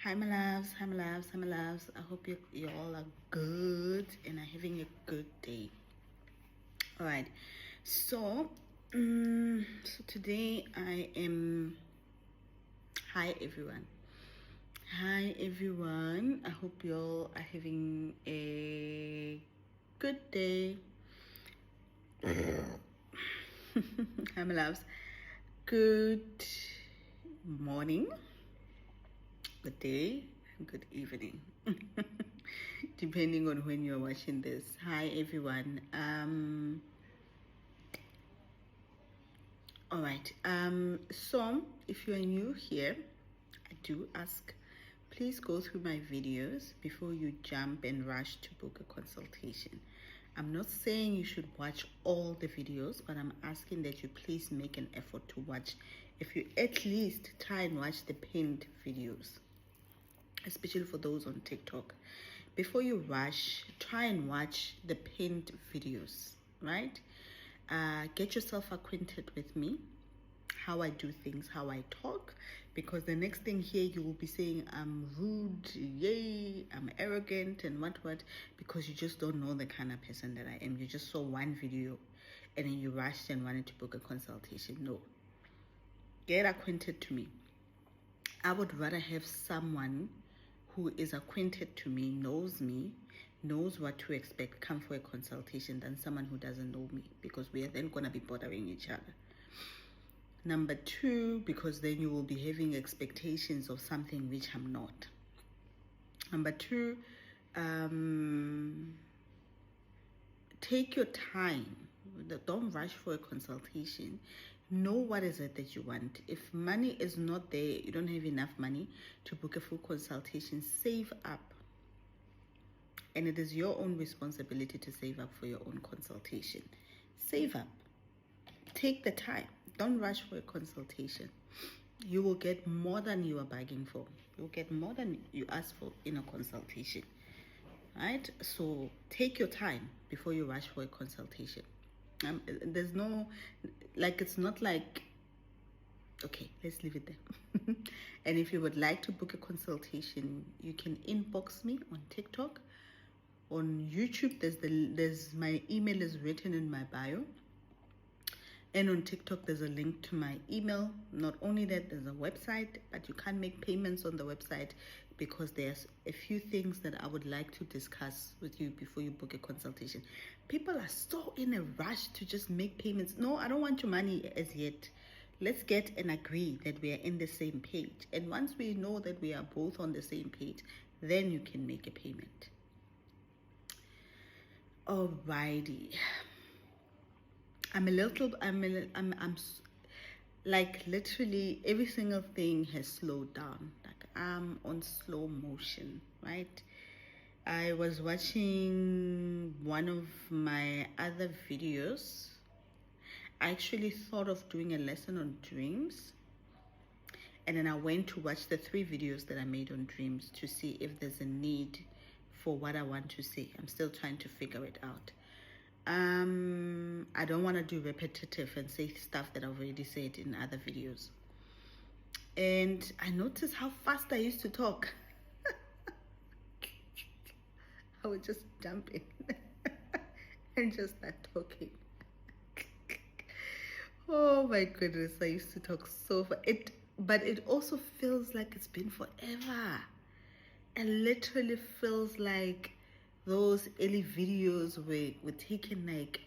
Hi my loves, hi my loves, hi my loves. I hope you all are good and are having a good day. All right, so so today I am. Hi everyone. Hi everyone. I hope you all are having a good day. Hi my loves. Good morning, good day, good evening. Depending on when you're watching this. Hi everyone. All right, so if you are new here, I do ask, please go through my videos before you jump and rush to book a consultation. I'm not saying you should watch all the videos, but I'm asking that you please make an effort to watch, if you at least try and watch the pinned videos, especially for those on TikTok. Before you rush, try and watch the pinned videos, right? Get yourself acquainted with me, how I do things, how I talk, because the next thing here you will be saying I'm rude, yay, I'm arrogant and what, because you just don't know the kind of person that I am. You just saw one video and then you rushed and wanted to book a consultation. No, get acquainted to me. I would rather have someone who is acquainted to me, knows what to expect, come for a consultation, than someone who doesn't know me, because we are then going to be bothering each other. Number two, because then you will be having expectations of something which I'm not. Number two, take your time. Don't rush for a consultation. Know what is it that you want. If money is not there, you don't have enough money to book a full consultation, save up. And it is your own responsibility to save up for your own consultation. Save up. Take the time. Don't rush for a consultation. You will get more than you are begging for. You'll get more than you ask for in a consultation. Right? So take your time before you rush for a consultation. There's no, like, it's not like, okay, let's leave it there. And if you would like to book a consultation, you can inbox me on TikTok. On YouTube, there's my email is written in my bio. And on TikTok, there's a link to my email. Not only that, there's a website, but you can't make payments on the website because there's a few things that I would like to discuss with you before you book a consultation. People are so in a rush to just make payments. No, I don't want your money as yet. Let's get and agree that we are in the same page. And once we know that we are both on the same page, then you can make a payment. Alrighty. I'm like literally every single thing has slowed down. Like I'm on slow motion, right? I was watching one of my other videos. I actually thought of doing a lesson on dreams. And then I went to watch the 3 videos that I made on dreams to see if there's a need for what I want to say. I'm still trying to figure it out. I don't want to do repetitive and say stuff that I've already said in other videos. And I noticed how fast I used to talk. I would just jump in and just start talking. Oh my goodness, I used to talk so fast. But it also feels like it's been forever. It literally feels like those early videos were taken like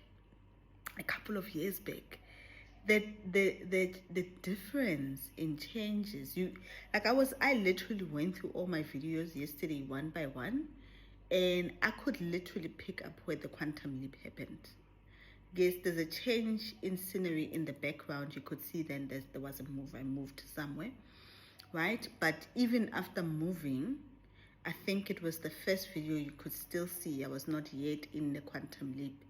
a couple of years back. That the difference in changes, I literally went through all my videos yesterday one by one, and I could literally pick up where the quantum leap happened. Yes, there's a change in scenery in the background. You could see then there was a move. I moved somewhere, right? But even after moving, I think it was the first video you could still see I was not yet in the quantum leap.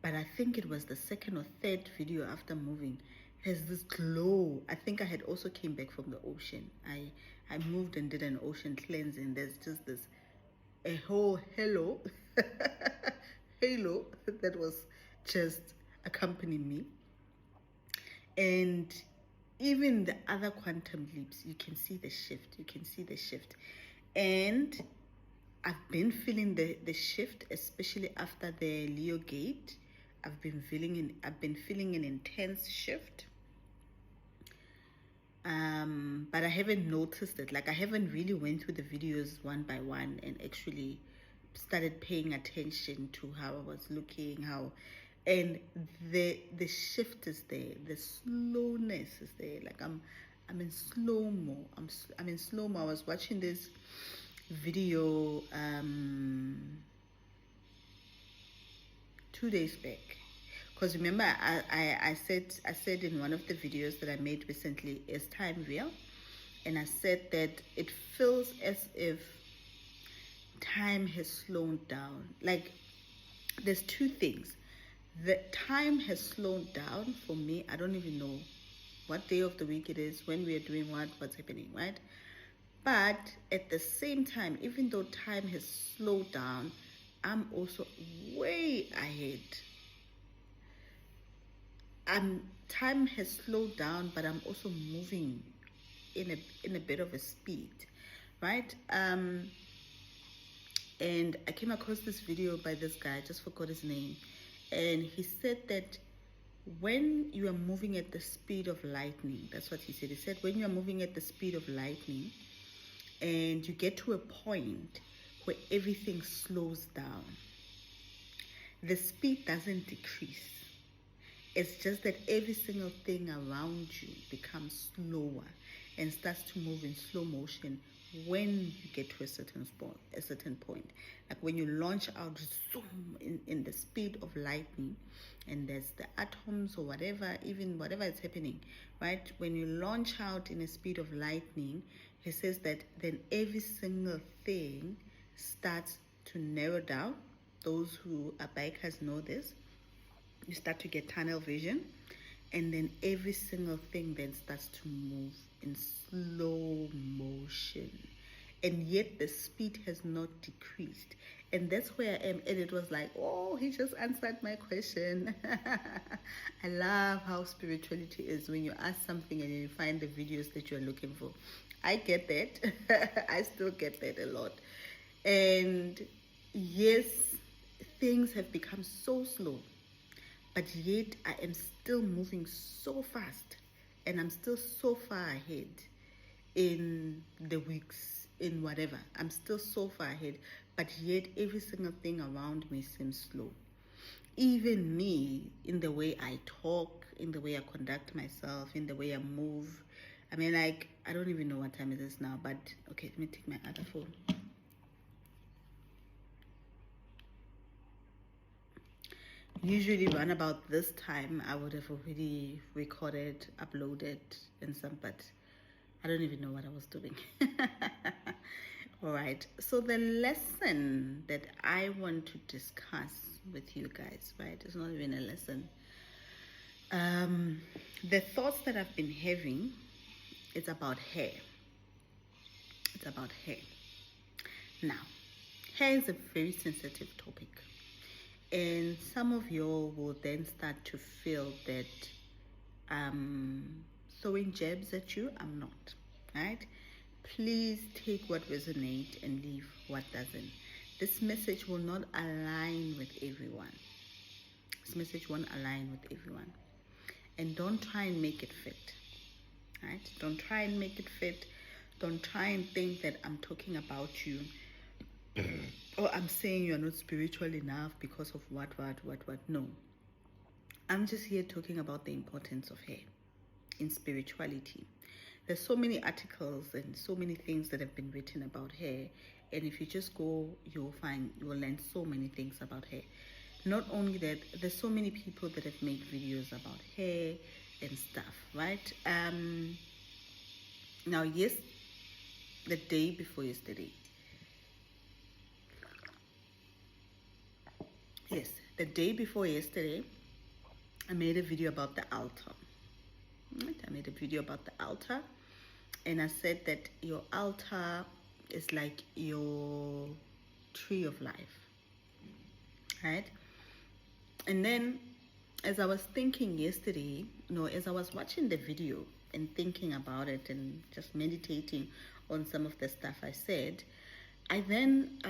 But I think it was the second or third video after moving. There's this glow. I think I had also came back from the ocean. I moved and did an ocean cleansing. There's just this, a whole halo, halo that was just accompanying me. And even the other quantum leaps, you can see the shift. You can see the shift. And I've been feeling the shift, especially after the Leo gate. I've been feeling an intense shift. But I haven't noticed it. Like, I haven't really went through the videos one by one and actually started paying attention to how I was looking, and the shift is there, the slowness is there. Like, I'm in slow-mo. I'm in slow-mo. I was watching this video 2 days back, because remember I said in one of the videos that I made recently, is time real? And I said that it feels as if time has slowed down. Like, there's two things. The time has slowed down for me. I don't even know what day of the week it is, when we are doing what's happening, right? But at the same time, even though time has slowed down, I'm also way ahead. Time has slowed down, but I'm also moving in a bit of a speed, right? And I came across this video by this guy, I just forgot his name, and he said that when you are moving at the speed of lightning, that's what he said. He said when you are moving at the speed of lightning and you get to a point where everything slows down, the speed doesn't decrease. It's just that every single thing around you becomes slower and starts to move in slow motion when you get to a certain point. Like when you launch out, zoom, in the speed of lightning, and there's the atoms or whatever, even whatever is happening, right? When you launch out in a speed of lightning, he says that then every single thing starts to narrow down. Those who are bikers know this. You start to get tunnel vision, and then every single thing then starts to move in slow motion, and yet the speed has not decreased. And that's where I am. And it was like, oh, he just answered my question. I love how spirituality is, when you ask something and you find the videos that you're looking for. I get that. I still get that a lot. And yes, things have become so slow, but yet I am still moving so fast, and I'm still so far ahead in the weeks, in whatever. I'm still so far ahead, but yet every single thing around me seems slow. Even me, in the way I talk, in the way I conduct myself, in the way I move. I mean, like, I don't even know what time it is now, but okay, let me take my other phone. Usually around about this time I would have already recorded, uploaded, and some, but I don't even know what I was doing. All right, so the lesson that I want to discuss with you guys, right, it's not even a lesson. The thoughts that I've been having, it's about hair. It's about hair. Now, hair is a very sensitive topic. And some of you will then start to feel that I'm throwing jabs at you. I'm not, right? Please take what resonates and leave what doesn't. This message will not align with everyone. This message won't align with everyone. And don't try and make it fit, right? Don't try and make it fit. Don't try and think that I'm talking about you. Or I'm saying you're not spiritual enough because of what. No. I'm just here talking about the importance of hair in spirituality. There's so many articles and so many things that have been written about hair. And if you just go, you will learn so many things about hair. Not only that, there's so many people that have made videos about hair and stuff, right? Now, yes, the day before yesterday, the day before yesterday, I made a video about the altar. Right? I made a video about the altar, and I said that your altar is like your tree of life, right? And then, as I was thinking yesterday, as I was watching the video, and thinking about it and just meditating on some of the stuff I said, I then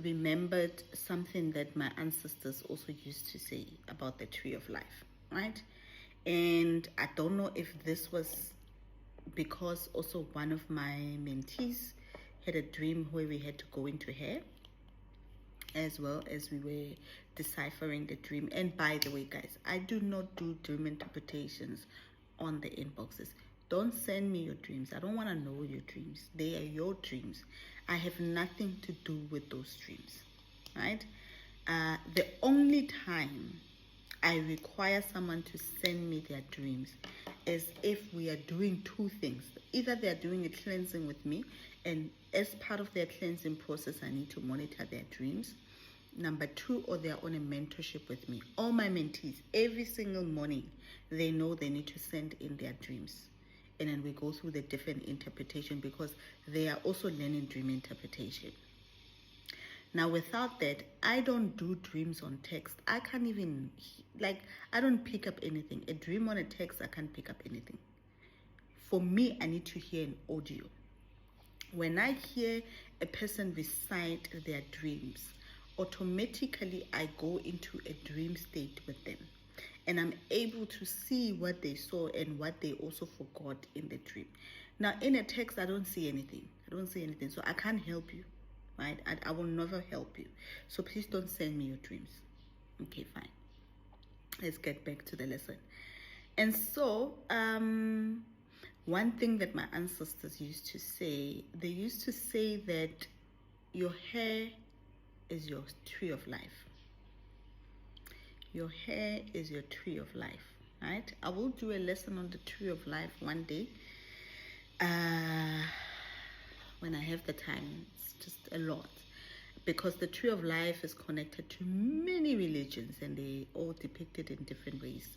remembered something that my ancestors also used to say about the tree of life, right? And I don't know if this was because also one of my mentees had a dream where we had to go into her, as well as we were deciphering the dream. And by the way, guys, I do not do dream interpretations on the inboxes. Don't send me your dreams. I don't want to know your dreams. They are your dreams. I have nothing to do with those dreams, right? The only time I require someone to send me their dreams is if we are doing two things. Either they are doing a cleansing with me, and as part of their cleansing process, I need to monitor their dreams. Number two, or they are on a mentorship with me. All my mentees, every single morning, they know they need to send in their dreams. And then we go through the different interpretation because they are also learning dream interpretation. Now, without that, I don't do dreams on text. I can't even, I don't pick up anything. A dream on a text, I can't pick up anything. For me, I need to hear an audio. When I hear a person recite their dreams, automatically I go into a dream state with them. And I'm able to see what they saw and what they also forgot in the dream. Now, in a text, I don't see anything. So I can't help you, right? I will never help you. So please don't send me your dreams. Okay, fine. Let's get back to the lesson. And so, one thing that my ancestors used to say, they used to say that your hair is your tree of life. Your hair is your tree of life, right? I will do a lesson on the tree of life one day. When I have the time, it's just a lot. Because the tree of life is connected to many religions and they all depicted in different ways,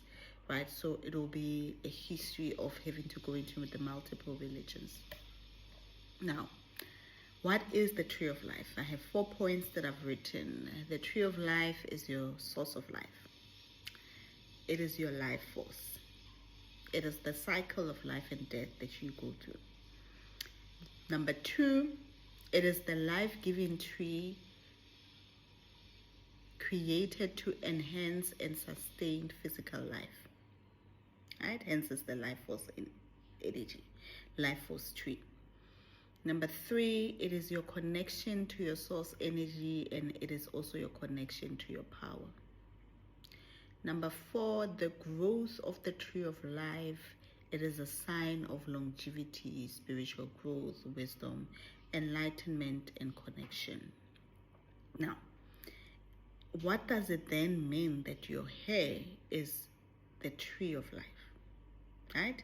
right? So it will be a history of having to go into the multiple religions. Now, what is the tree of life? I have 4 points that I've written. The tree of life is your source of life. It is your life force. It is the cycle of life and death that you go through. Number 2, it is the life-giving tree created to enhance and sustain physical life. Right? Hence is the life force in energy, life force tree. Number 3, it is your connection to your source energy, and it is also your connection to your power. Number 4, the growth of the tree of life. It is a sign of longevity, spiritual growth, wisdom, enlightenment, and connection. Now, what does it then mean that your hair is the tree of life? Right?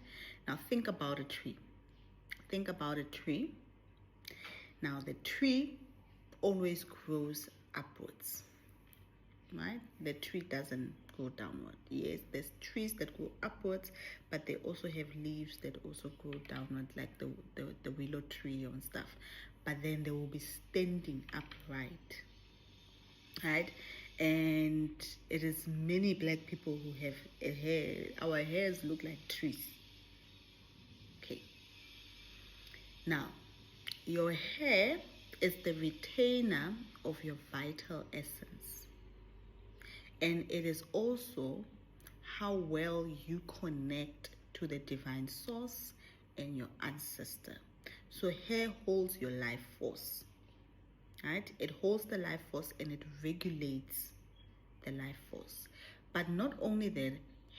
Now, think about a tree. Think about a tree. Now, the tree always grows upwards, right? The tree doesn't go downward. Yes, there's trees that go upwards, but they also have leaves that also grow downward, like the willow tree and stuff. But then they will be standing upright, right? And it is many black people who have a hair. Our hairs look like trees. Okay. Now, your hair is the retainer of your vital essence. And it is also how well you connect to the divine source and your ancestor. So hair holds your life force, right? It holds the life force and it regulates the life force. But not only that,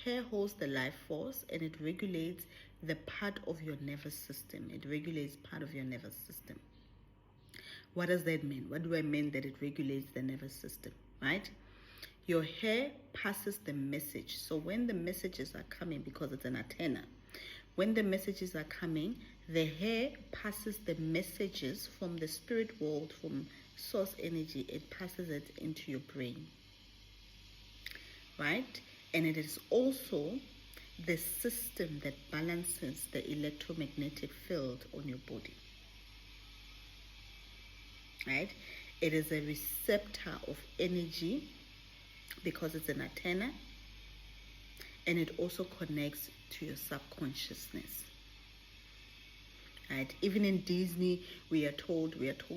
hair holds the life force and it regulates the part of your nervous system. It regulates part of your nervous system. What does that mean? What do I mean that it regulates the nervous system, right? Your hair passes the message. So when the messages are coming, because it's an antenna, when the messages are coming, the hair passes the messages from the spirit world, from source energy. It passes it into your brain, right? And it is also the system that balances the electromagnetic field on your body, right? It is a receptor of energy because it's an antenna, and it also connects to your subconsciousness. Right? Even in Disney, we are told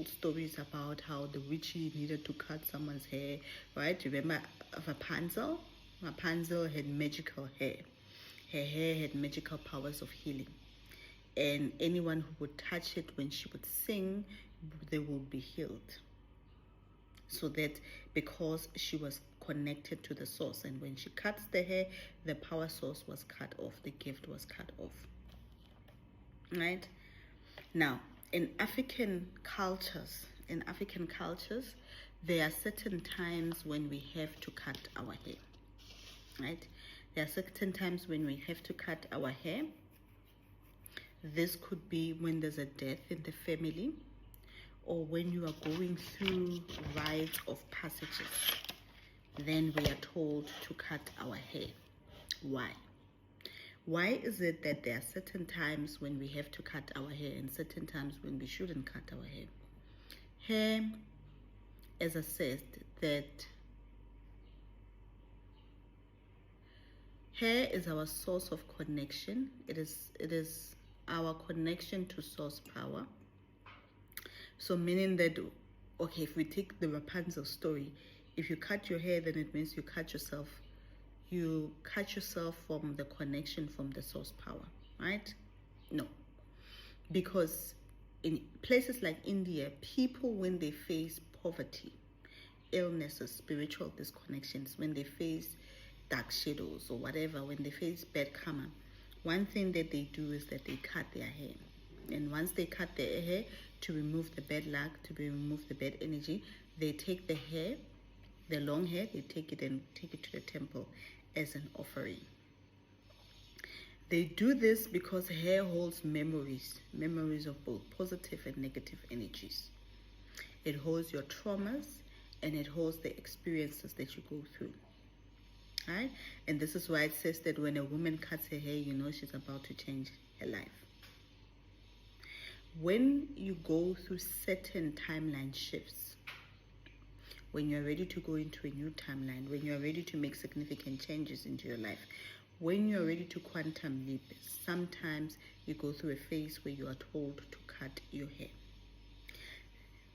stories about how the witchy needed to cut someone's hair. Right? Remember Rapunzel? Rapunzel had magical hair. Her hair had magical powers of healing, and anyone who would touch it when she would sing, they would be healed. So that because she was connected to the source, and when she cuts the hair, the power source was cut off, the gift was cut off. Right? Now, in African cultures, there are certain times when we have to cut our hair. Right? There are certain times when we have to cut our hair. This could be when there's a death in the family, or when you are going through rites of passages. Then we are told to cut our hair. Why? Why is it that there are certain times when we have to cut our hair and certain times when we shouldn't cut our hair? Hair, as I said, that hair is our source of connection. It is our connection to source power. So meaning that, okay, if we take the Rapunzel story, if you cut your hair, then it means you cut yourself from the connection from the source power, right? No. Because in places like India, people, when they face poverty, illnesses, spiritual disconnections, when they face dark shadows or whatever, when they face bad karma, one thing that they do is that they cut their hair. And once they cut their hair to remove the bad luck, to remove the bad energy, they take the hair, the long hair, they take it to the temple as an offering. They do this because hair holds memories of both positive and negative energies. It holds your traumas, and it holds the experiences that you go through. Right? And this is why it says that when a woman cuts her hair, you know she's about to change her life. When you go through certain timeline shifts, when you're ready to go into a new timeline, when you're ready to make significant changes into your life, when you're ready to quantum leap, sometimes you go through a phase where you are told to cut your hair.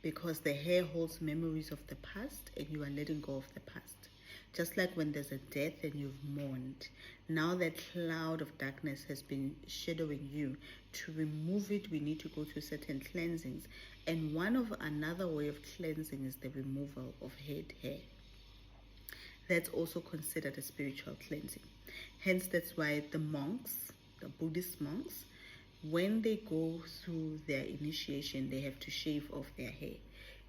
Because the hair holds memories of the past, and you are letting go of the past. Just like when there's a death and you've mourned, now that cloud of darkness has been shadowing you. To remove it, we need to go through certain cleansings. And another way of cleansing is the removal of head hair. That's also considered a spiritual cleansing. Hence, that's why the monks, the Buddhist monks, when they go through their initiation, they have to shave off their hair.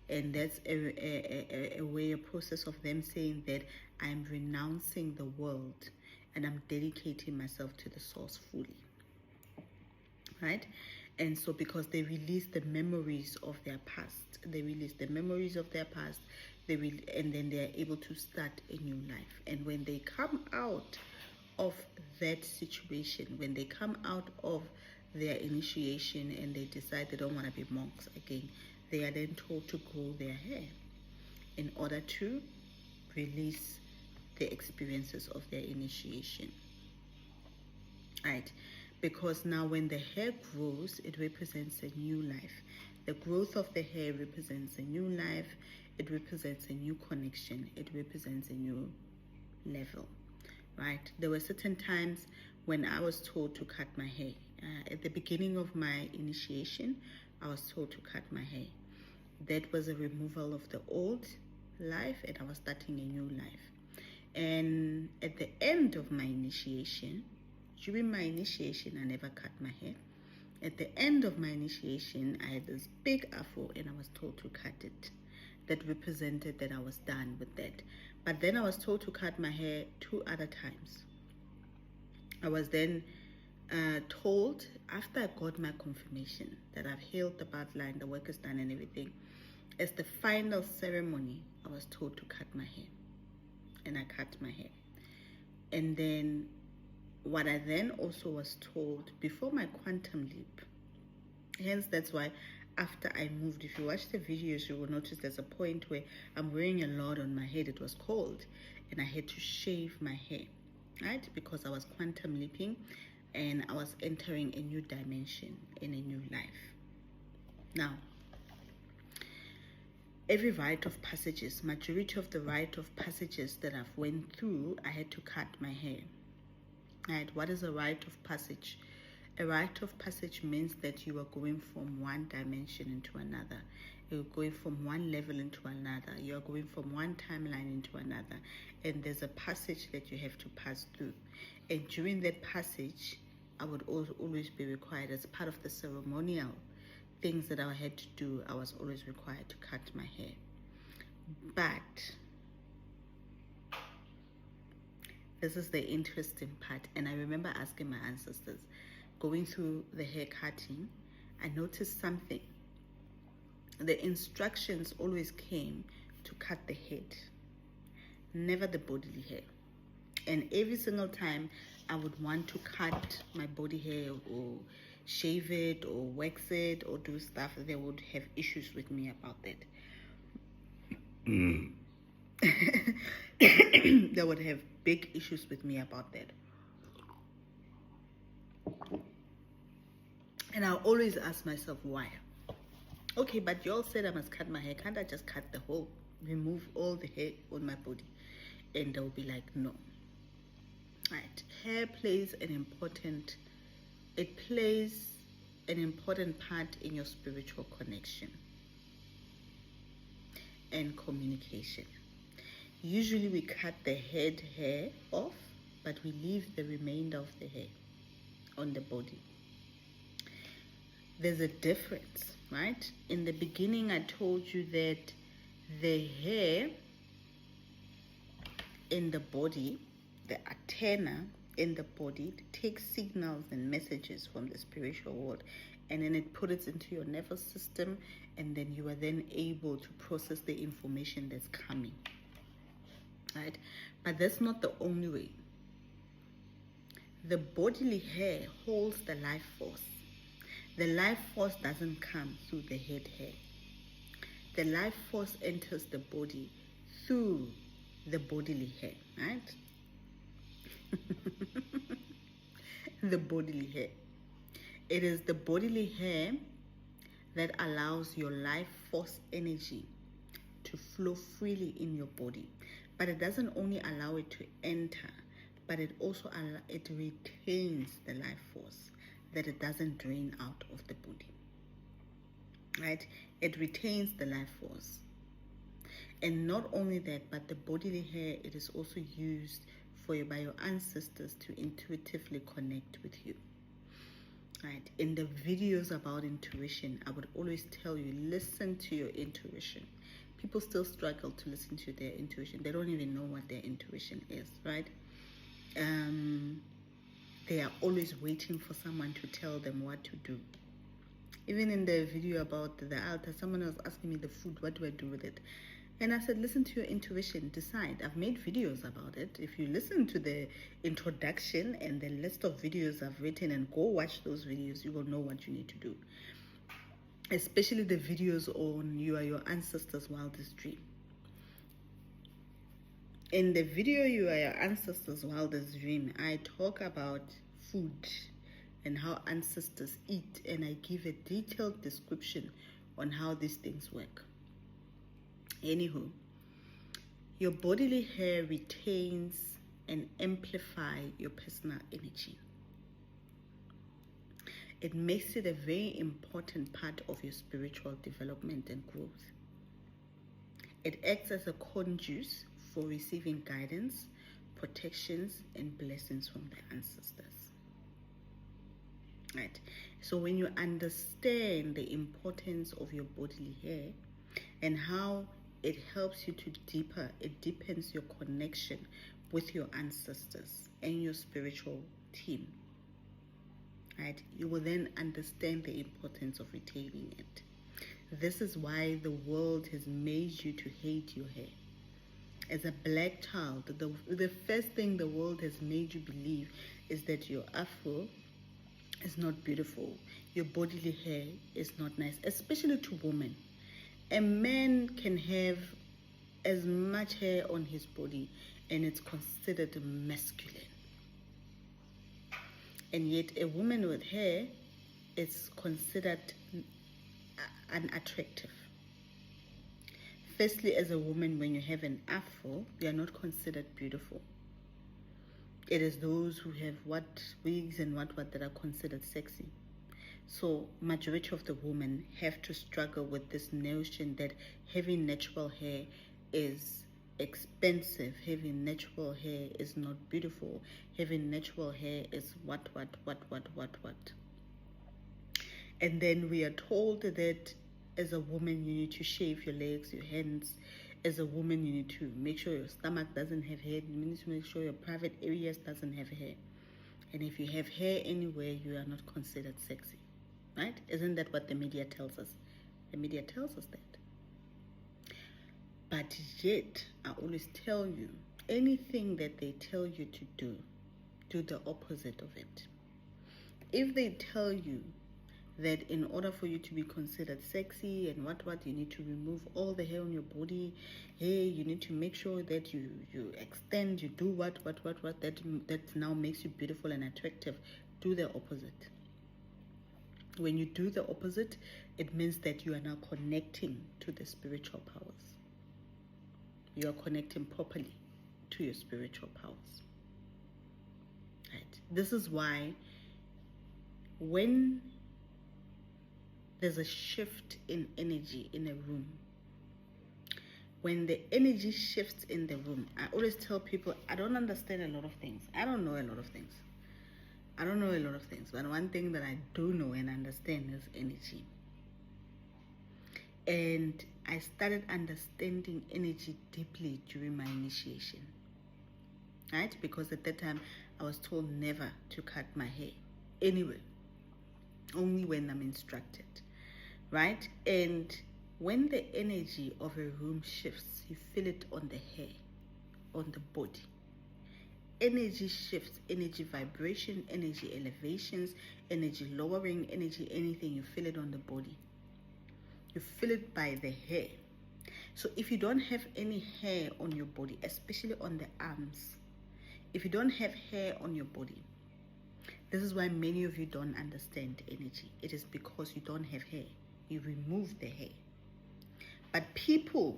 And that's a process of them saying that I'm renouncing the world and I'm dedicating myself to the source fully. Right? And so because they release the memories of their past, and then they are able to start a new life. And when they come out of that situation, when they come out of their initiation and they decide they don't want to be monks again, they are then told to grow their hair in order to release the experiences of their initiation. Right? Because now when the hair grows, it represents a new life. The growth of the hair represents a new life. It represents a new connection. It represents a new level. Right? There were certain times when I was told to cut my hair. At the beginning of my initiation, I was told to cut my hair. That was a removal of the old life, and I was starting a new life. And at the end of my initiation, during my initiation, I never cut my hair. At the end of my initiation, I had this big afro, and I was told to cut it. That represented that I was done with that. But then I was told to cut my hair 2 other times. I was then told, after I got my confirmation that I've healed the bloodline, the work is done and everything, as the final ceremony, I was told to cut my hair. And I cut my hair. And then what I then also was told before my quantum leap, hence that's why after I moved, if you watch the videos, you will notice there's a point where I'm wearing a lot on my head. It was cold and I had to shave my hair. right? Because I was quantum leaping and I was entering a new dimension in a new life. Now, every rite of passages, majority of the rite of passages that I've went through, I had to cut my hair. Right? What is a rite of passage? A rite of passage means that you are going from one dimension into another. You're going from one level into another. You are going from one timeline into another. And there's a passage that you have to pass through. And during that passage, I would always be required, as part of the ceremonial things that I had to do, I was always required to cut my hair. But this is the interesting part, and I remember asking my ancestors, going through the hair cutting, I noticed something. The instructions always came to cut the head, never the bodily hair. And every single time I would want to cut my body hair or shave it or wax it or do stuff, they would have issues with me about that. They would have big issues with me about that. And I always ask myself, why? Okay, but you all said I must cut my hair. Can't I just cut the whole, remove all the hair on my body? And they'll be like, no. Right. Hair plays an important part in your spiritual connection and communication. Usually we cut the head hair off, but we leave the remainder of the hair on the body. There's a difference, right? In the beginning, I told you that the hair in the body, the antenna in the body, takes signals and messages from the spiritual world, and then it puts it into your nervous system, and then you are then able to process the information that's coming, right? But that's not the only way. The bodily hair holds the life force. The life force doesn't come through the head hair. The life force enters the body through the bodily hair, right? The bodily hair. It is the bodily hair that allows your life force energy to flow freely in your body. But it doesn't only allow it to enter, but it also it retains the life force, that it doesn't drain out of the body, right? It retains the life force. And not only that, but the bodily hair, it is also used by your ancestors to intuitively connect with you, right? In the videos about intuition, I would always tell you, listen to your intuition. People still struggle to listen to their intuition. They don't even know what their intuition is, right? They are always waiting for someone to tell them what to do. Even in the video about the altar, someone was asking me the food, what do I do with it? And I said, listen to your intuition, decide. I've made videos about it. If you listen to the introduction and the list of videos I've written and go watch those videos, you will know what you need to do. Especially the videos on You Are Your Ancestors' Wildest Dream. In the video You Are Your Ancestors' Wildest Dream, I talk about food and how ancestors eat, and I give a detailed description on how these things work. Anywho, your bodily hair retains and amplifies your personal energy. It makes it a very important part of your spiritual development and growth. It acts as a conduit for receiving guidance, protections, and blessings from the ancestors. Right? So when you understand the importance of your bodily hair and how it helps you to it deepens your connection with your ancestors and your spiritual team, right? You will then understand the importance of retaining it. This is why the world has made you to hate your hair. As a black child, the first thing the world has made you believe is that your afro is not beautiful. Your bodily hair is not nice, especially to women. A man can have as much hair on his body and it's considered masculine. And yet a woman with hair is considered unattractive. Firstly, as a woman, when you have an afro, you are not considered beautiful. It is those who have what wigs and what that are considered sexy. So majority of the women have to struggle with this notion that having natural hair is expensive, having natural hair is not beautiful, having natural hair is what. And then we are told that as a woman you need to shave your legs, your hands. As a woman you need to make sure your stomach doesn't have hair. You need to make sure your private areas doesn't have hair. And if you have hair anywhere, you are not considered sexy. Right? Isn't that what the media tells us? The media tells us that. But yet, I always tell you, anything that they tell you to do the opposite of it. If they tell you that in order for you to be considered sexy and what you need to remove all the hair on your body, hey, you need to make sure that you extend, you do what that now makes you beautiful and attractive, do the opposite. When you do the opposite, it means that you are now connecting to the spiritual powers. You are connecting properly to your spiritual powers. Right? This is why when there's a shift in energy in a room, when the energy shifts in the room, I always tell people, I don't understand a lot of things. I don't know a lot of things. But one thing that I do know and understand is energy. And I started understanding energy deeply during my initiation. Right? Because at that time, I was told never to cut my hair. Anyway, only when I'm instructed. Right? And when the energy of a room shifts, you feel it on the hair, on the body. Energy shifts, energy vibration, energy elevations, energy lowering, energy anything, you feel it on the body. You feel it by the hair. So if you don't have any hair on your body, especially on the arms, if you don't have hair on your body, this is why many of you don't understand energy. It is because you don't have hair. You remove the hair. But people,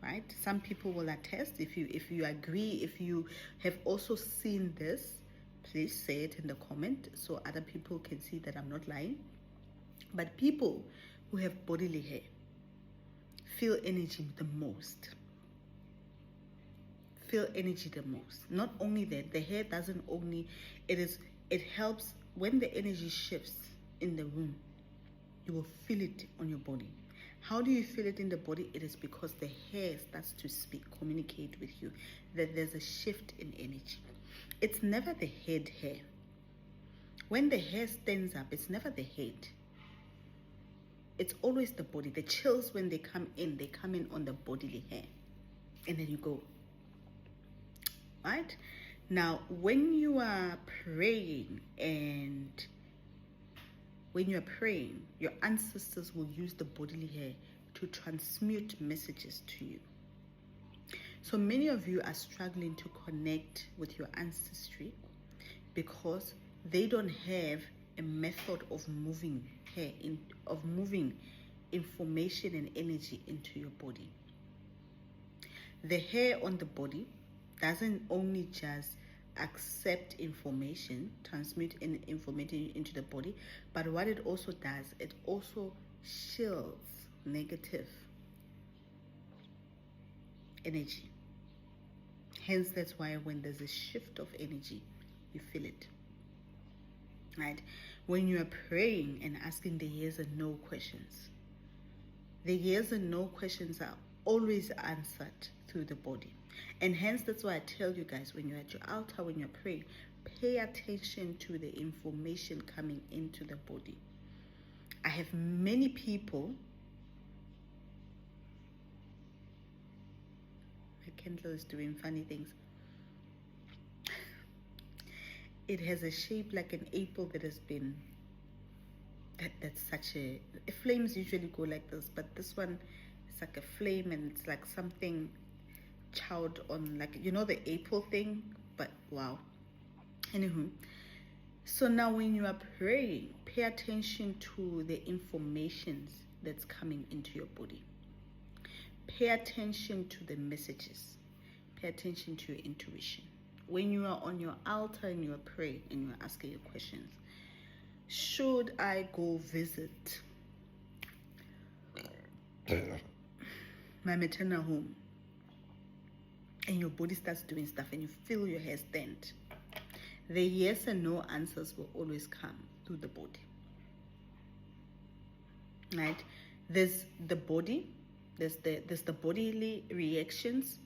right? Some people will attest. If you agree, if you have also seen this, please say it in the comment so other people can see that I'm not lying. But people who have bodily hair feel energy the most. Feel energy the most. Not only that, the hair doesn't only, it helps when the energy shifts in the room. You will feel it on your body. How do you feel it in the body? It is because the hair starts to speak, communicate with you, that there's a shift in energy. It's never the head hair. When the hair stands up, it's never the head. It's always the body. The chills, when they come in on the bodily hair. And then you go. Right? Now, when you are praying your ancestors will use the bodily hair to transmute messages to you. So many of you are struggling to connect with your ancestry because they don't have a method of moving hair, of moving information and energy into your body. The hair on the body doesn't only just accept information, transmit information into the body, but what it also does, it also shields negative energy. Hence, that's why when there's a shift of energy, you feel it. Right? When you are praying and asking the yes and no questions, the yes and no questions are always answered through the body. And hence, that's why I tell you guys, when you're at your altar, when you're praying, pay attention to the information coming into the body. I have many people. My candle is doing funny things. It has a shape like an apple that has been, that's such a, flames usually go like this, but this one is like a flame and it's like something chowed on, like, you know, the apple thing, but wow. Anywho, So now when you are praying, pay attention to the information that's coming into your body. Pay attention to the messages. Pay attention to your intuition. When you are on your altar and you are praying and you are asking your questions, should I go visit my maternal home? And your body starts doing stuff and you feel your hair stand. The yes and no answers will always come through the body. Right? There's the body, there's the bodily reactions,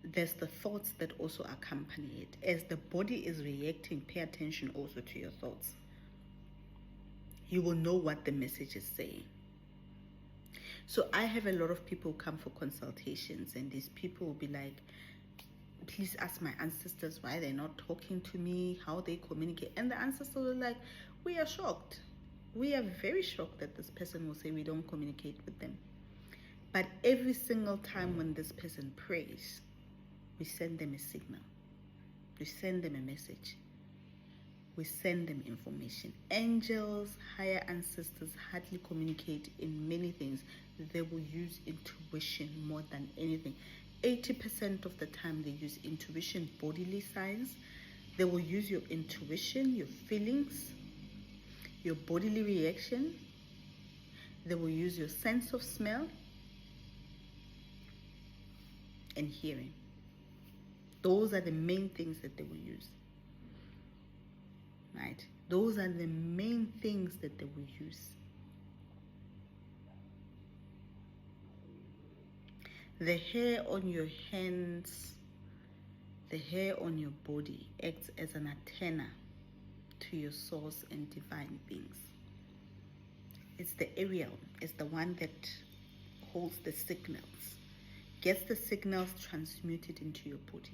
there's the thoughts that also accompany it. As the body is reacting, pay attention also to your thoughts. You will know what the message is saying. So I have a lot of people come for consultations, and these people will be like, please ask my ancestors why they're not talking to me, how they communicate. And the ancestors are like, we are shocked. We are very shocked that this person will say we don't communicate with them. But every single time when this person prays, we send them a signal. We send them a message. We send them information. Angels, higher ancestors hardly communicate in many things. They will use intuition more than anything. 80% of the time they use intuition, bodily signs. They will use your intuition, your feelings, your bodily reaction. They will use your sense of smell and hearing. Those are the main things that they will use. Right? Those are the main things that they will use. The hair on your hands, the hair on your body acts as an antenna to your source and divine beings. It's the aerial, it's the one that holds the signals, gets the signals transmuted into your body.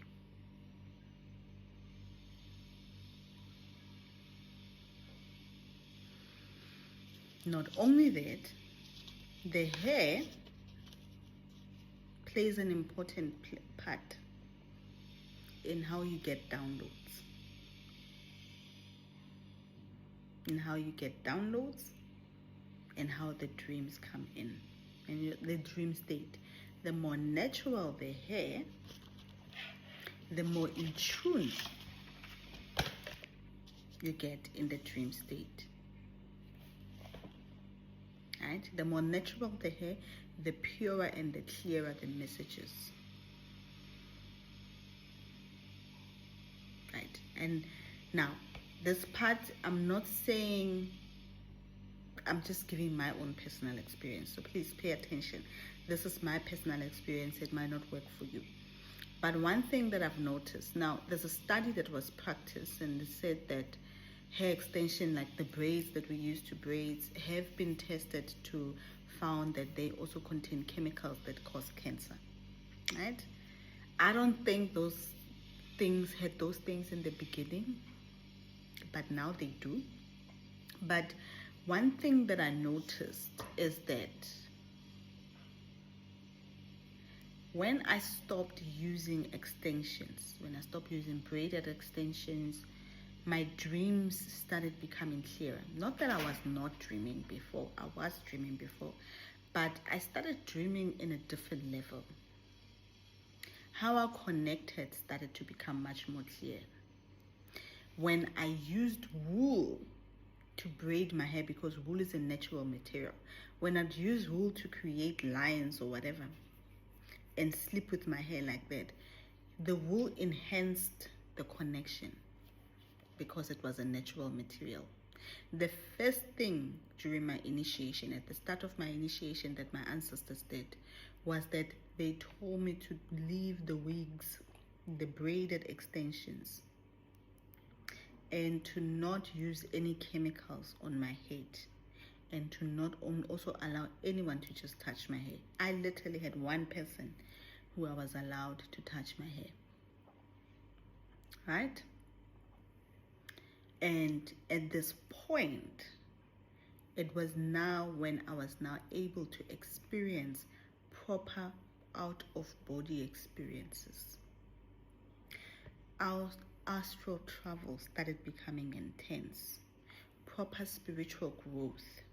Not only that, the hair plays an important part in how you get downloads. In how you get downloads and how the dreams come in. And the dream state. The more natural the hair, the more in tune you get in the dream state. Right? The more natural the hair, the purer and the clearer the messages. Right? And now, this part, I'm not saying, I'm just giving my own personal experience. So please pay attention. This is my personal experience. It might not work for you. But one thing that I've noticed, now there's a study that was practiced and it said that hair extension, like the braids that we use to braids, have been tested to found that they also contain chemicals that cause cancer. Right? I don't think those things had those things in the beginning, but now they do. But one thing that I noticed is that when I stopped using extensions, when I stopped using braided extensions, my dreams started becoming clearer. Not that I was not dreaming before, I was dreaming before, but I started dreaming in a different level. How I connected started to become much more clear. When I used wool to braid my hair, because wool is a natural material, when I'd use wool to create lines or whatever and sleep with my hair like that, the wool enhanced the connection because it was a natural material. The first thing during my initiation, at the start of my initiation, that my ancestors did was that they told me to leave the wigs, the braided extensions, and to not use any chemicals on my head, and to not also allow anyone to just touch my hair. I literally had one person who I was allowed to touch my hair. Right? And at this point, it was now when I was now able to experience proper out of body experiences. astral travel started becoming intense, proper spiritual growth.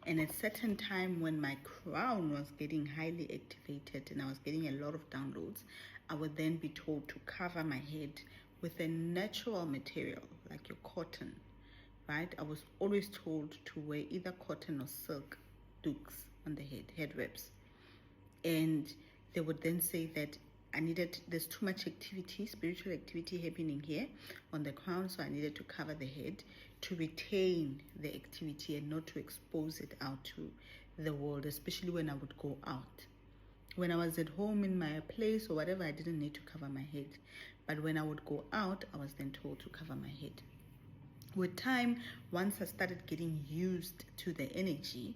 And at a certain time when my crown was getting highly activated and I was getting a lot of downloads, I would then be told to cover my head with a natural material like your cotton, right? I was always told to wear either cotton or silk dukes on the head wraps. And they would then say that there's too much activity, spiritual activity happening here on the crown, so I needed to cover the head to retain the activity and not to expose it out to the world, especially when I would go out. When I was at home in my place or whatever, I didn't need to cover my head. But when I would go out, I was then told to cover my head. With time, once I started getting used to the energy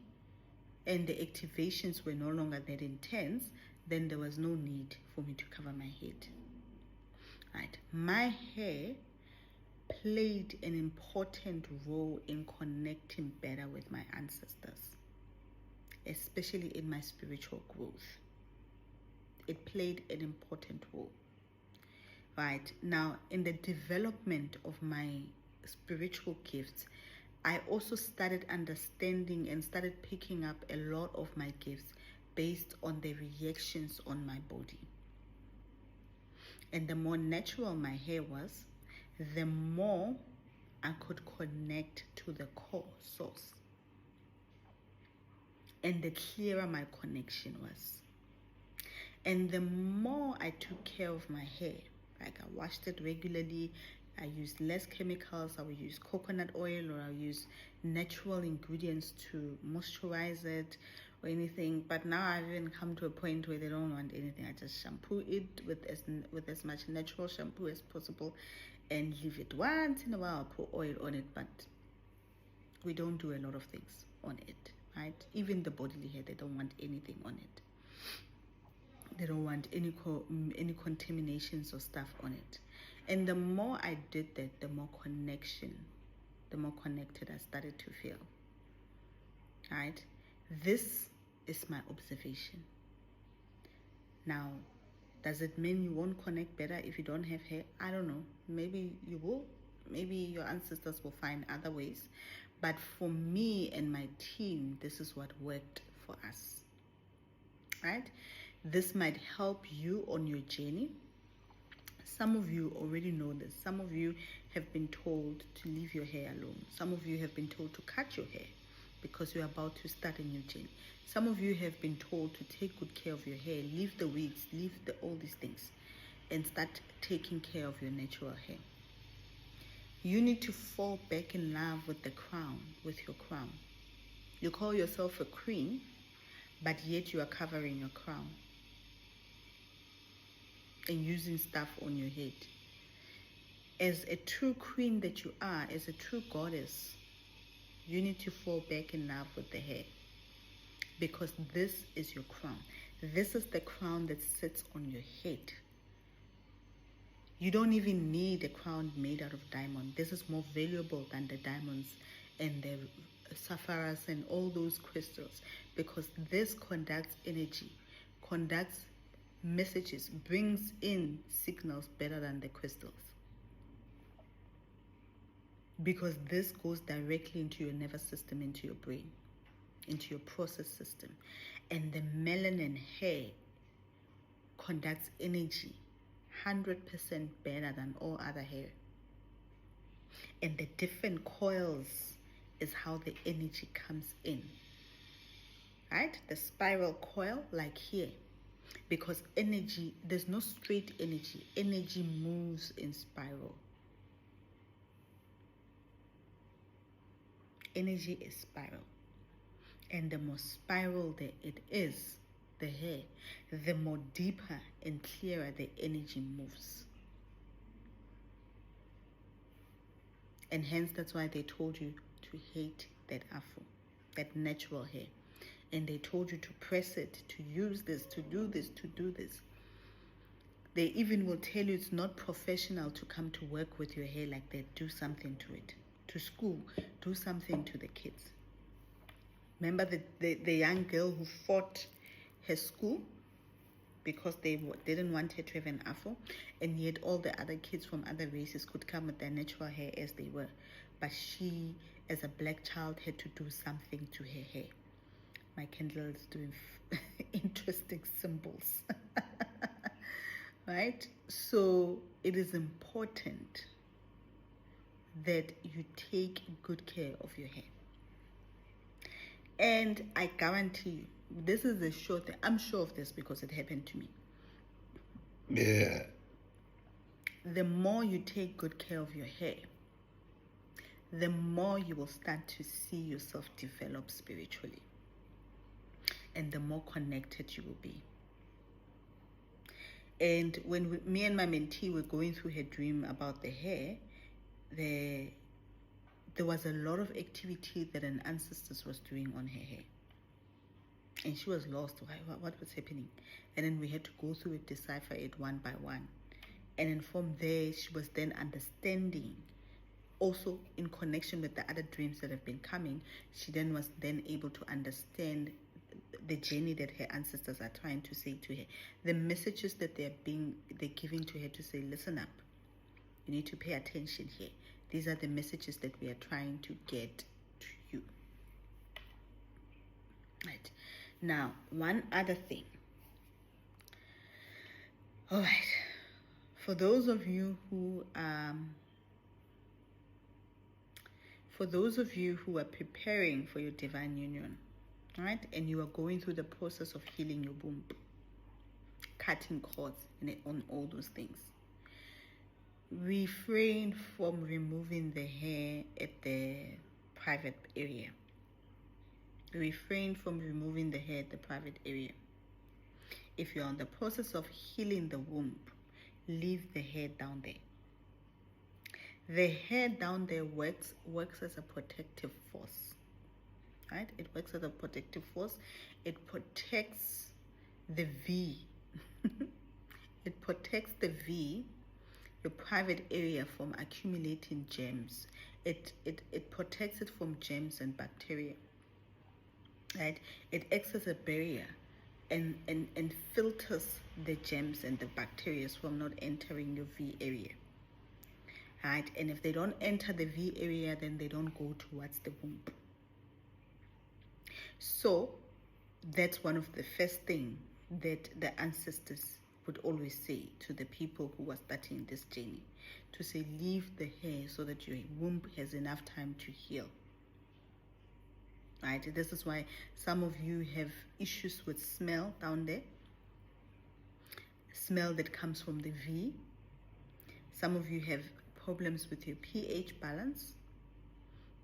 and the activations were no longer that intense, then there was no need for me to cover my head. Right. My hair played an important role in connecting better with my ancestors, especially in my spiritual growth. It played an important role. Right. Now, in the development of my spiritual gifts, I also started understanding and started picking up a lot of my gifts based on the reactions on my body. And the more natural my hair was, the more I could connect to the core source. And the clearer my connection was. And the more I took care of my hair, like I washed it regularly, I used less chemicals, I would use coconut oil or I'll use natural ingredients to moisturize it or anything. But now I've even come to a point where they don't want anything. I just shampoo it with as much natural shampoo as possible and leave it. Once in a while I'll put oil on it, but we don't do a lot of things on it, right? Even the bodily hair, they don't want anything on it. They don't want any contaminations or stuff on it. And the more I did that, the more connected I started to feel. Right? This is my observation. Now, does it mean you won't connect better if you don't have hair? I don't know. Maybe you will. Maybe your ancestors will find other ways. But for me and my team, this is what worked for us. Right? This might help you on your journey. Some of you already know this. Some of you have been told to leave your hair alone. Some of you have been told to cut your hair because you're about to start a new journey. Some of you have been told to take good care of your hair, leave the wigs, leave all these things, and start taking care of your natural hair. You need to fall back in love with the crown, with your crown. You call yourself a queen, but yet you are covering your crown and using stuff on your head. As a true queen that you are, as a true goddess, you need to fall back in love with the hair, because this is your crown. This is the crown that sits on your head. You don't even need a crown made out of diamond. This is more valuable than the diamonds and the sapphires and all those crystals, because this conducts energy, conducts messages, brings in signals better than the crystals, because this goes directly into your nervous system, into your brain, into your process system. And the melanin hair conducts energy 100% better than all other hair. And the different coils is how the energy comes in, right? The spiral coil, like here, because energy, there's no straight energy. Energy moves in spiral. Energy is spiral. And the more spiral that it is, the hair, the more deeper and clearer the energy moves. And hence, that's why they told you to hate that afro, that natural hair. And they told you to press it, to use this, to do this, to do this. They even will tell you it's not professional to come to work with your hair like that. Do something to it. To school, do something to the kids. Remember the young girl who fought her school because they didn't want her to have an afro, and yet all the other kids from other races could come with their natural hair as they were, but she, as a black child, had to do something to her hair. My candle is doing interesting symbols. Right? So it is important that you take good care of your hair. And I guarantee you, this is a sure thing. I'm sure of this because it happened to me. Yeah. The more you take good care of your hair, the more you will start to see yourself develop spiritually. And the more connected you will be. And when me and my mentee were going through her dream about the hair, there was a lot of activity that an ancestor was doing on her hair. And she was lost. What was happening? And then we had to go through it, decipher it one by one. And then from there, she was then understanding, also in connection with the other dreams that have been coming, she then was then able to understand the journey that her ancestors are trying to say to her. The messages that they're giving to her to say, listen up. You need to pay attention here. These are the messages that we are trying to get to you. Right. Now, one other thing. All right. For those of you who are preparing for your divine union, right, and you are going through the process of healing your womb, cutting cords, and on all those things, refrain from removing the hair at the private area. Refrain from removing the hair at the private area. If you're on the process of healing the womb, leave the hair down there. The hair down there works as a protective force, right? It works as a protective force. It protects the V. It protects the V, your private area, from accumulating germs. It protects it from germs and bacteria, right? It acts as a barrier and filters the germs and the bacteria from not entering your V area. Right? And if they don't enter the V area, then they don't go towards the womb. So that's one of the first things that the ancestors would always say to the people who are starting this journey, to say, leave the hair so that your womb has enough time to heal. Right? This is why some of you have issues with smell down there. Smell that comes from the V. Some of you have problems with your pH balance,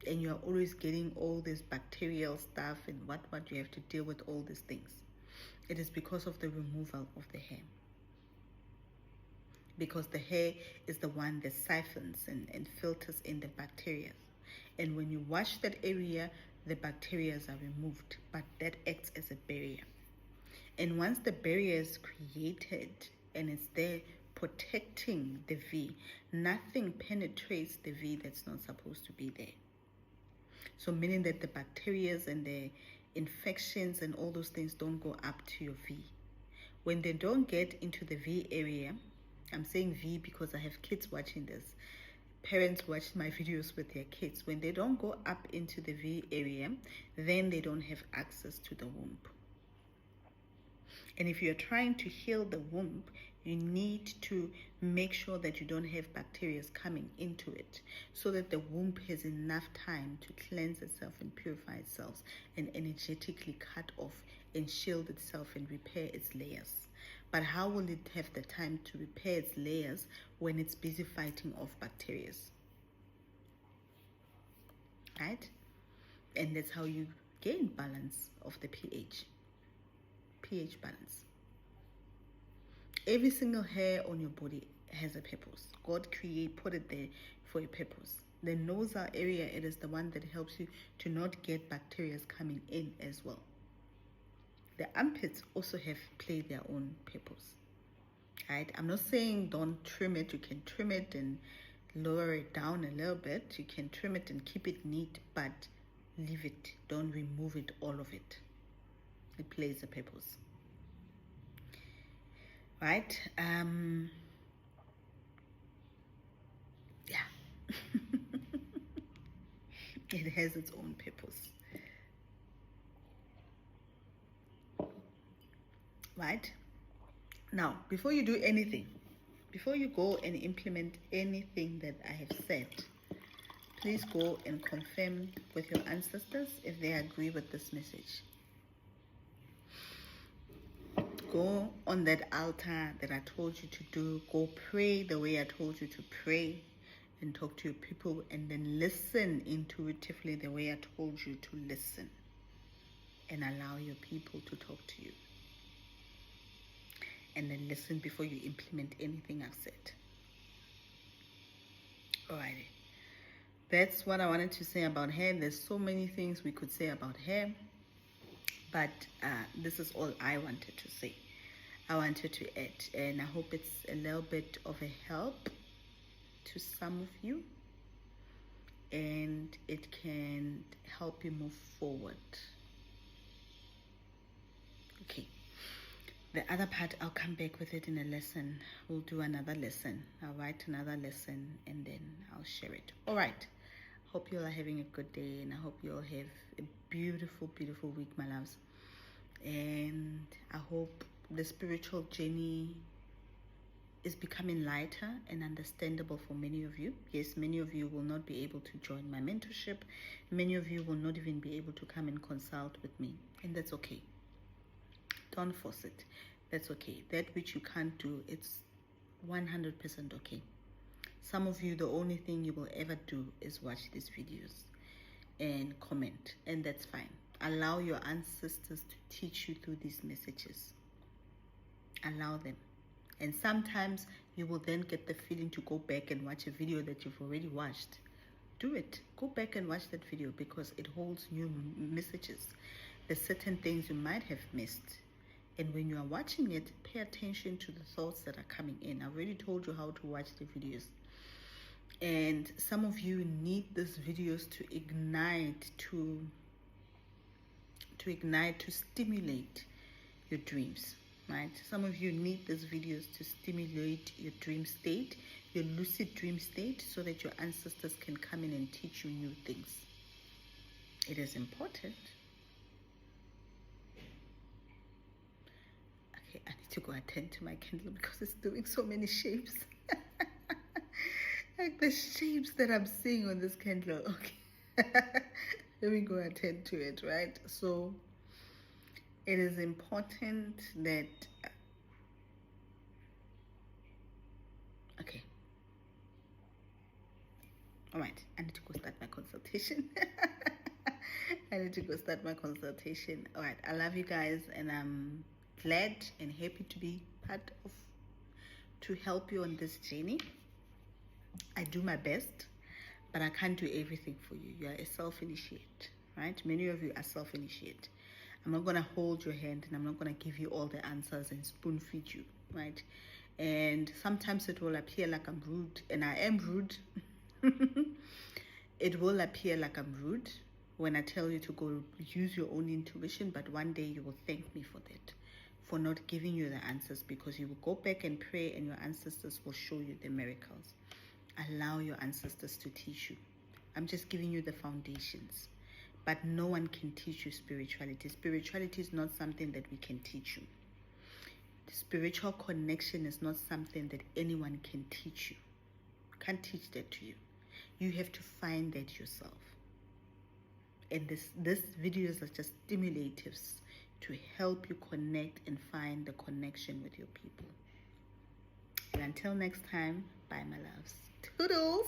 and you are always getting all this bacterial stuff and what you have to deal with all these things. It is because of the removal of the hair. Because the hair is the one that siphons and filters in the bacteria. And when you wash that area, the bacteria are removed, but that acts as a barrier. And once the barrier is created and it's there protecting the V, nothing penetrates the V that's not supposed to be there. So meaning that the bacteria and the infections and all those things don't go up to your V. When they don't get into the V area, I'm saying V because I have kids watching this. Parents watch my videos with their kids. When they don't go up into the V area, then they don't have access to the womb. And if you're trying to heal the womb, you need to make sure that you don't have bacteria coming into it, so that the womb has enough time to cleanse itself and purify itself and energetically cut off and shield itself and repair its layers. But how will it have the time to repair its layers when it's busy fighting off bacteria? Right? And that's how you gain balance of the pH balance. Every single hair on your body has a purpose. God put it there for a purpose. The nasal area, it is the one that helps you to not get bacteria coming in as well. The armpits also play their own purpose. Right? I'm not saying don't trim it. You can trim it and lower it down a little bit. You can trim it and keep it neat, but leave it. Don't remove it, all of it. It plays a purpose. right? Yeah. It has its own purpose, right? Now, before you do anything, before you go and implement anything that I have said, please go and confirm with your ancestors if they agree with this message. Go on that altar that I told you to do. Go pray the way I told you to pray and talk to your people, and then listen intuitively the way I told you to listen, and allow your people to talk to you. And then listen before you implement anything I've said. Alrighty. That's what I wanted to say about hair. There's so many things we could say about hair, but this is all I wanted to say. I wanted to add, and I hope it's a little bit of a help to some of you, and it can help you move forward. Okay. The other part, I'll come back with it in a lesson. We'll do another lesson. I'll write another lesson and then I'll share it. All right. Hope you all are having a good day, and I hope you all have a beautiful, beautiful week, my loves. And I hope the spiritual journey is becoming lighter and understandable for many of you. Yes, many of you will not be able to join my mentorship. Many of you will not even be able to come and consult with me, and that's okay. Don't force it. That's okay. That which you can't do, it's 100% okay. Some of you, the only thing you will ever do is watch these videos and comment, and that's fine. Allow your ancestors to teach you through these messages. Allow them. And sometimes you will then get the feeling to go back and watch a video that you've already watched. Do it. Go back and watch that video, because it holds new messages. There's certain things you might have missed. And when you are watching it, pay attention to the thoughts that are coming in. I already told you how to watch the videos. And some of you need these videos to ignite, to stimulate your dreams, right? Some of you need these videos to stimulate your dream state, your lucid dream state, so that your ancestors can come in and teach you new things. It is important. Okay, I need to go attend to my candle because it's doing so many shapes. Like the shapes that I'm seeing on this candle. Okay. Let me go attend to it, right? So it is important that, okay. All right, I need to go start my consultation. I need to go start my consultation. All right, I love you guys, and I'm glad and happy to be part of, to help you on this journey. I do my best, but I can't do everything for you. You are a self-initiate, right? Many of you are self-initiate. I'm not going to hold your hand, and I'm not going to give you all the answers and spoon feed you, right? And sometimes it will appear like I'm rude, and I am rude. It will appear like I'm rude when I tell you to go use your own intuition, but one day you will thank me for that, for not giving you the answers, because you will go back and pray and your ancestors will show you the miracles. Allow your ancestors to teach you. I'm just giving you the foundations, but no one can teach you spirituality. Spirituality is not something that we can teach you. The spiritual connection is not something that anyone can teach you. Can't teach that to you. You have to find that yourself. And this videos are just stimulatives to help you connect and find the connection with your people. And until next time, bye my loves. Toodles!